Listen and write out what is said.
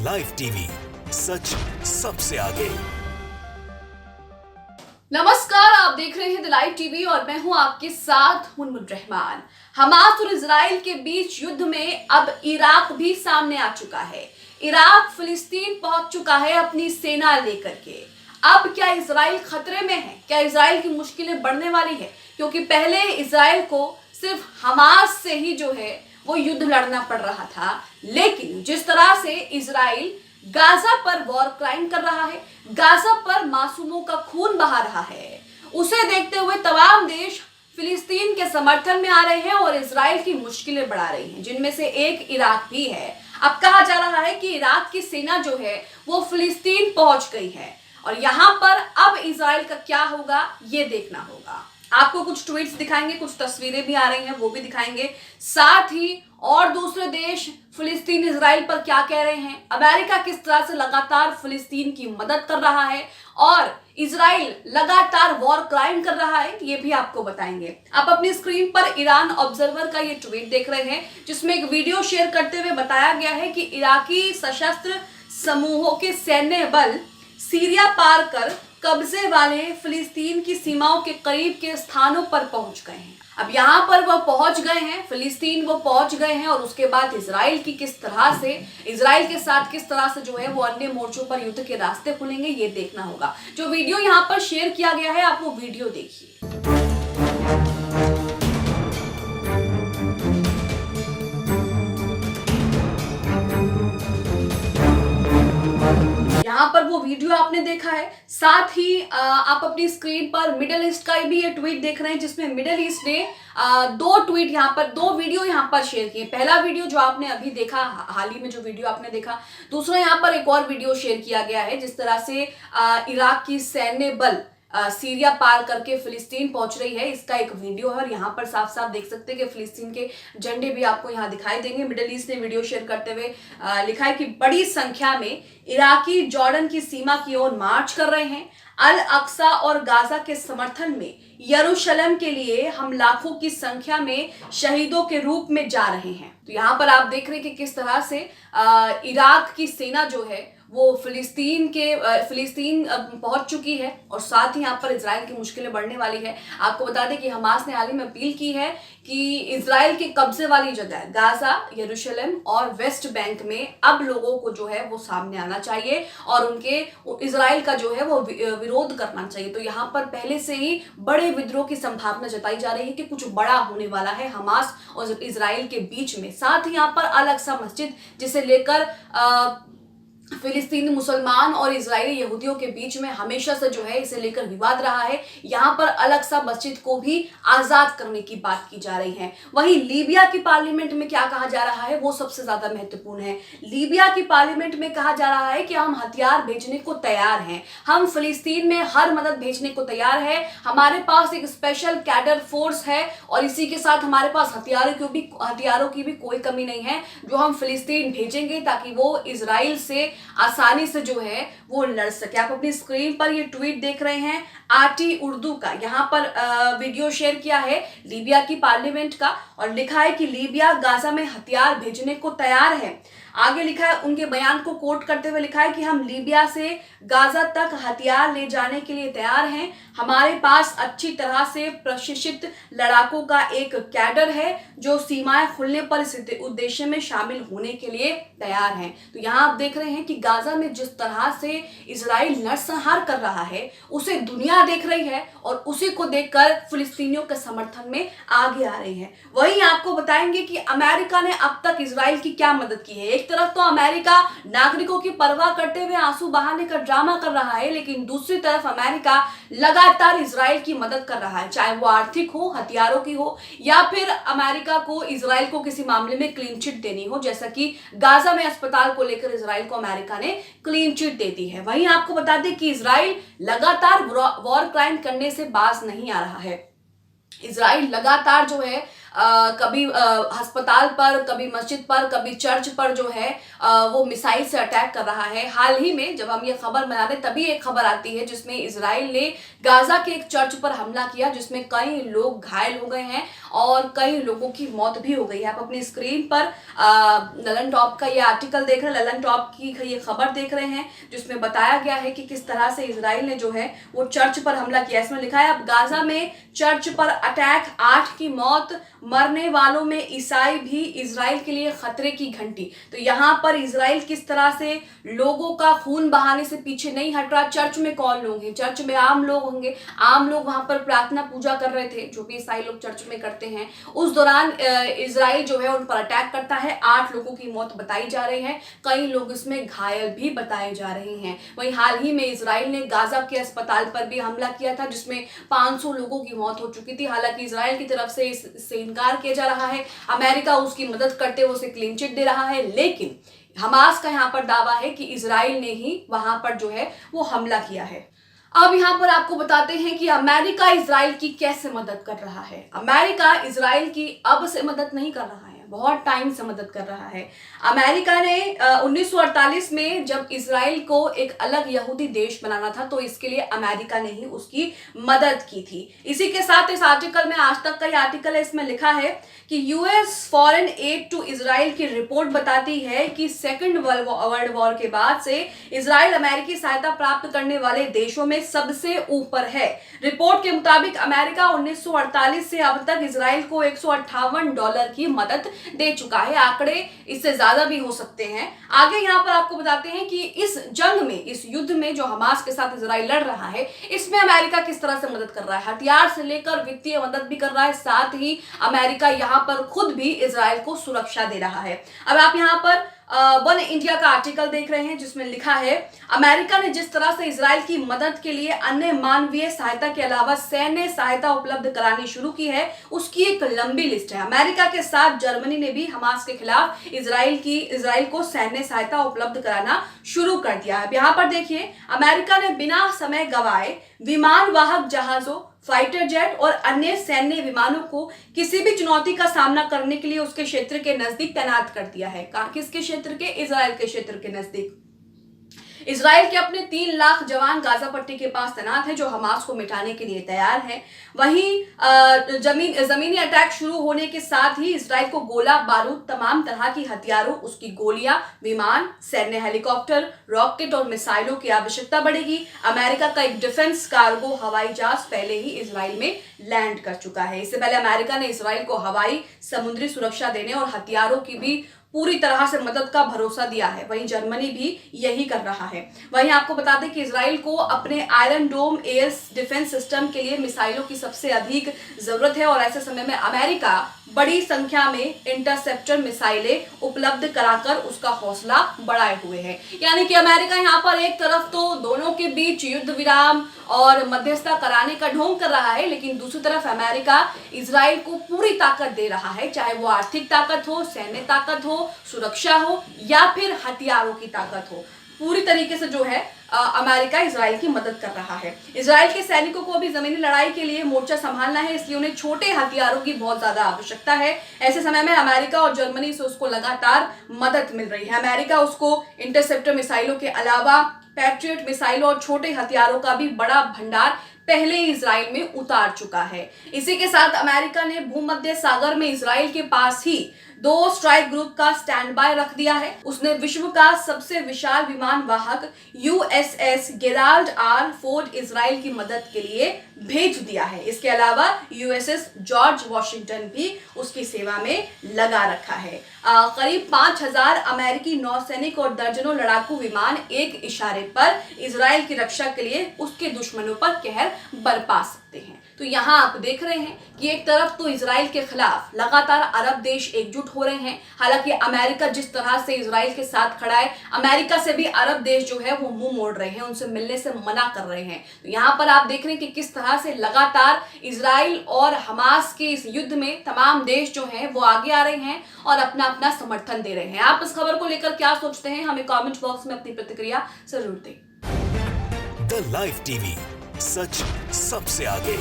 Live TV, सच सबसे आगे। नमस्कार, आप देख रहे हैं द लाइव टीवी और मैं हूं आपके साथ मुनमुन रहमान। हमास और इजराइल के बीच युद्ध में अब इराक भी सामने आ चुका है। इराक फिलिस्तीन पहुंच चुका है अपनी सेना लेकर के। अब क्या इजराइल खतरे में है? क्या इजराइल की मुश्किलें बढ़ने वाली है? क्योंकि पहले इजराइल को सिर्फ हमास से ही जो है वो युद्ध लड़ना पड़ रहा था, लेकिन जिस तरह से इजराइल गाजा पर वॉर क्राइम कर रहा है, गाजा पर मासूमों का खून बहा रहा है, उसे देखते हुए तमाम देश फिलिस्तीन के समर्थन में आ रहे हैं और इजराइल की मुश्किलें बढ़ा रही हैं, जिनमें से एक इराक भी है। अब कहा जा रहा है कि इराक की सेना जो है वो फिलिस्तीन पहुंच गई है और यहां पर अब इजराइल का क्या होगा ये देखना होगा। आपको कुछ ट्वीट्स दिखाएंगे, कुछ तस्वीरें भी आ रही हैं वो भी दिखाएंगे, साथ ही और दूसरे देश फिलिस्तीन इजराइल पर क्या कह रहे हैं, अमेरिका किस तरह से लगातार फिलिस्तीन की मदद कर रहा है और इजराइल लगातार वॉर क्राइम कर रहा है, ये भी आपको बताएंगे। आप अपनी स्क्रीन पर ईरान ऑब्जर्वर का ये ट्वीट देख रहे हैं, जिसमें एक वीडियो शेयर करते हुए बताया गया है कि इराकी सशस्त्र समूहों के सैन्य बल सीरिया पार कर कब्जे वाले फिलिस्तीन की सीमाओं के करीब के स्थानों पर पहुंच गए हैं। अब यहाँ पर वो पहुंच गए हैं, फिलिस्तीन वो पहुंच गए हैं और उसके बाद इजराइल की किस तरह से, इजराइल के साथ किस तरह से जो है वो अन्य मोर्चों पर युद्ध के रास्ते खुलेंगे ये देखना होगा। जो वीडियो यहाँ पर शेयर किया गया है, आप वो वीडियो देखिए। यहाँ पर वो वीडियो आपने देखा है, साथ ही आप अपनी स्क्रीन पर मिडिल ईस्ट का भी ये ट्वीट देख रहे हैं, जिसमें मिडिल ईस्ट ने दो वीडियो यहाँ पर शेयर किए। पहला वीडियो जो आपने अभी देखा, हाल ही में जो वीडियो आपने देखा, दूसरा यहाँ पर एक और वीडियो शेयर किया गया है, जिस तरह से इराक की सैन्य बल सीरिया पार करके फिलिस्तीन पहुंच रही है, इसका एक वीडियो है और यहाँ पर साफ साफ देख सकते हैं कि फिलिस्तीन के झंडे भी आपको यहाँ दिखाई देंगे। मिडिल ईस्ट ने वीडियो शेयर करते हुए लिखा है कि बड़ी संख्या में इराकी जॉर्डन की सीमा की ओर मार्च कर रहे हैं। अल अक्सा और गाजा के समर्थन में यरूशलेम के लिए हम लाखों की संख्या में शहीदों के रूप में जा रहे हैं। तो यहाँ पर आप देख रहे हैं कि किस तरह से इराक की सेना जो है वो फिलिस्तीन पहुंच चुकी है और साथ ही यहाँ पर इजराइल की मुश्किलें बढ़ने वाली है। आपको बता दें कि हमास ने हाल ही में अपील की है कि इजराइल के कब्जे वाली जगह गाजा, यरूशलेम और वेस्ट बैंक में अब लोगों को जो है वो सामने आना चाहिए और उनके इजराइल का जो है वो विरोध करना चाहिए। तो यहाँ पर पहले से ही बड़े विद्रोह की संभावना जताई जा रही है कि कुछ बड़ा होने वाला है हमास और इजराइल के बीच में। साथ ही यहाँ पर अल अक्सा मस्जिद, जिसे लेकर फिलिस्तीनी मुसलमान और इजरायली यहूदियों के बीच में हमेशा से जो है इसे लेकर विवाद रहा है, यहाँ पर अल अक्सा मस्जिद को भी आजाद करने की बात की जा रही है। वहीं लीबिया की पार्लियामेंट में क्या कहा जा रहा है वो सबसे ज्यादा महत्वपूर्ण है। लीबिया की पार्लियामेंट में कहा जा रहा है कि हम हथियार भेजने को तैयार हैं, हम फिलिस्तीन में हर मदद भेजने को तैयार है, हमारे पास एक स्पेशल कैडर फोर्स है और इसी के साथ हमारे पास हथियारों की भी कोई कमी नहीं है जो हम फिलिस्तीन भेजेंगे ताकि वो इजराइल से आसानी से जो है वो लड़ सके। आप अपनी स्क्रीन पर ये ट्वीट देख रहे हैं आरटी उर्दू का, यहाँ पर वीडियो शेयर किया है लीबिया की पार्लियामेंट का और लिखा है कि लीबिया गाजा में हथियार भेजने को तैयार है। आगे लिखा है, उनके बयान को कोट करते हुए लिखा है कि हम लीबिया से गाजा तक हथियार ले जाने के लिए तैयार हैं, हमारे पास अच्छी तरह से प्रशिक्षित लड़ाकों का एक कैडर है जो सीमाएं खुलने पर इस उद्देश्य में शामिल होने के लिए तैयार हैं। तो यहाँ आप देख रहे हैं कि गाजा में जिस तरह से इजराइल नरसंहार कर रहा है उसे दुनिया देख रही है और उसी को देखकर फिलिस्तीनियों के समर्थन में आगे आ रही है। वहीं आपको बताएंगे कि अमेरिका ने अब तक इजराइल की क्या मदद की है। एक तरफ तो अमेरिका नागरिकों की परवाह करते हुए आंसू बहाने का ड्रामा कर रहा है, लेकिन दूसरी तरफ अमेरिका लगातार इजराइल की मदद कर रहा है, चाहे वो आर्थिक हो, हथियारों की हो या फिर अमेरिका को इजराइल को किसी मामले में क्लीन चिट देनी हो, जैसा कि गाजा में अस्पताल को लेकर इजराइल को अमेरिका ने क्लीन चिट दे दी है। वहीं आपको बता दें कि इजराइल लगातार वॉर क्राइम करने से बाज नहीं आ रहा है। इजराइल लगातार जो है कभी अस्पताल पर, कभी मस्जिद पर, कभी चर्च पर जो है वो मिसाइल से अटैक कर रहा है। हाल ही में जब हम ये खबर बना रहे तभी एक खबर आती है जिसमें इजराइल ने गाजा के एक चर्च पर हमला किया, जिसमें कई लोग घायल हो गए हैं और कई लोगों की मौत भी हो गई है। आप अपनी स्क्रीन पर ललन टॉप का ये आर्टिकल देख रहे हैं, ललन टॉप की ये खबर देख रहे हैं, जिसमें बताया गया है कि किस तरह से इजराइल ने जो है वो चर्च पर हमला किया। इसमें लिखा है, अब गाजा में चर्च पर अटैक, 8 की मौत, मरने वालों में ईसाई भी, इजराइल के लिए खतरे की घंटी। तो यहाँ पर इजराइल किस तरह से लोगों का खून बहाने से पीछे नहीं हट रहा। चर्च में कौन लोग हैं? चर्च में आम लोग होंगे, आम लोग वहां पर प्रार्थना पूजा कर रहे थे, जो भी ईसाई लोग चर्च में करते हैं। उस दौरान इजराइल जो है उन पर अटैक करता है, 8 लोगों की मौत बताई जा रही है, कई लोग इसमें घायल भी बताए जा रहे हैं। वहीं हाल ही में इजराइल ने गाजा के अस्पताल पर भी हमला किया था, जिसमें 500 लोगों की मौत हो चुकी थी। हालांकि इजराइल की तरफ से इससे इनकार किया जा रहा है, अमेरिका उसकी मदद करते हुए उसे क्लीन चिट दे रहा है, लेकिन हमास का यहाँ पर दावा है कि इजराइल ने ही वहां पर जो है वो हमला किया है। अब यहाँ पर आपको बताते हैं कि अमेरिका इजराइल की कैसे मदद कर रहा है। अमेरिका इजराइल की अब से मदद नहीं कर रहा है, बहुत टाइम से मदद कर रहा है। अमेरिका ने 1948 में जब इजराइल को एक अलग यहूदी देश बनाना था, तो इसके लिए अमेरिका ने ही उसकी मदद की थी। इसी के साथ इस आर्टिकल में, आज तक का ये आर्टिकल है, इसमें लिखा है कि US foreign aid to Israel की रिपोर्ट बताती है कि सेकेंड वर्ल्ड वॉर के बाद से इजराइल अमेरिकी सहायता प्राप्त करने वाले देशों में सबसे ऊपर है। रिपोर्ट के मुताबिक अमेरिका 1948 से अब तक इजराइल को $158 की मदद दे चुका है। आंकड़े इससे ज्यादा भी हो सकते हैं। आगे यहाँ पर आपको बताते हैं कि इस जंग में, इस युद्ध में जो हमास के साथ इजराइल लड़ रहा है, इसमें अमेरिका किस तरह से मदद कर रहा है। हथियार से लेकर वित्तीय मदद भी कर रहा है, साथ ही अमेरिका यहाँ पर खुद भी इजराइल को सुरक्षा दे रहा है। अब आप यहाँ पर वन इंडिया का आर्टिकल देख रहे हैं, जिसमें लिखा है, अमेरिका ने जिस तरह से इजराइल की मदद के लिए अन्य मानवीय सहायता के अलावा सैन्य सहायता उपलब्ध करानी शुरू की है, उसकी एक लंबी लिस्ट है। अमेरिका के साथ जर्मनी ने भी हमास के खिलाफ इजराइल को सैन्य सहायता उपलब्ध कराना शुरू कर दिया है। यहाँ पर देखिए, अमेरिका ने बिना समय गवाए विमान वाहक जहाजों, फाइटर जेट और अन्य सैन्य विमानों को किसी भी चुनौती का सामना करने के लिए उसके क्षेत्र के नजदीक तैनात कर दिया है। किसके क्षेत्र के? इजराइल के क्षेत्र के नजदीक। इजराइल के अपने 3 लाख जवान गाजा पट्टी के पास तैनात है, जो हमास को मिटाने के लिए तैयार है। वहीं जमीनी अटैक शुरू होने के साथ ही इजराइल को गोला बारूद, तमाम तरह की हथियारों, उसकी गोलियां, विमान, सैन्य हेलीकॉप्टर, रॉकेट और मिसाइलों की आवश्यकता बढ़ेगी। अमेरिका का एक डिफेंस कार्गो हवाई जहाज पहले ही इजराइल में लैंड कर चुका है। इससे पहले अमेरिका ने इजराइल को हवाई, समुद्री सुरक्षा देने और हथियारों की भी पूरी तरह से मदद का भरोसा दिया है। वहीं जर्मनी भी यही कर रहा है। वहीं आपको बता दें कि इजराइल को अपने आयरन डोम एयर डिफेंस सिस्टम के लिए मिसाइलों की सबसे अधिक जरूरत है, और ऐसे समय में अमेरिका बड़ी संख्या में इंटरसेप्टर मिसाइलें उपलब्ध कराकर उसका हौसला बढ़ाए हुए है। यानी कि अमेरिका यहाँ पर एक तरफ तो दोनों के बीच युद्ध विराम और मध्यस्थता कराने का ढोंग कर रहा है, लेकिन दूसरी तरफ अमेरिका इजराइल को पूरी ताकत दे रहा है, चाहे वो आर्थिक ताकत हो, सैन्य ताकत हो, सुरक्षा हो या फिर हथियारों की ताकत हो। पूरी तरीके से जो है अमेरिका इजराइल की मदद कर रहा है। इजराइल के सैनिकों को अभी जमीनी लड़ाई के लिए मोर्चा संभालना है, इसलिए उन्हें छोटे हथियारों की बहुत ज्यादा आवश्यकता है। ऐसे समय में अमेरिका और जर्मनी से उसको लगातार मदद मिल रही है। अमेरिका उसको इंटरसेप्टर मिसाइलों के अलावा पैट्रियट मिसाइलों और छोटे हथियारों का भी बड़ा भंडार पहले ही इजराइल में उतार चुका है। इसी के साथ अमेरिका ने भूमध्य सागर में इजराइल के पास ही 2 स्ट्राइक ग्रुप का स्टैंड बाय रख दिया है। उसने विश्व का सबसे विशाल विमान वाहक USS Gerald R. Ford Israel की मदद के लिए भेज दिया है। इसके अलावा USS जॉर्ज वॉशिंगटन भी उसकी सेवा में लगा रखा है। करीब 5000 अमेरिकी नौसैनिक और दर्जनों लड़ाकू विमान एक इशारे पर इजराइल की रक्षा के लिए उसके दुश्मनों पर कहर बरपा सकते हैं। तो यहाँ आप देख रहे हैं कि एक तरफ तो इजराइल के खिलाफ लगातार अरब देश एकजुट हो रहे हैं। हालांकि अमेरिका जिस तरह से इजराइल के साथ खड़ा है, अमेरिका से भी अरब देश जो है वो मुंह मोड़ रहे हैं, उनसे मिलने से मना कर रहे हैं। तो यहाँ पर आप देख रहे हैं कि किस तरह से लगातार इजराइल और हमास के इस युद्ध में तमाम देश जो हैं वो आगे आ रहे हैं और अपना अपना समर्थन दे रहे हैं। आप इस खबर को लेकर क्या सोचते हैं? हमें कमेंट बॉक्स में अपनी प्रतिक्रिया जरूर दें। द लाइव टीवी, सच सबसे आगे।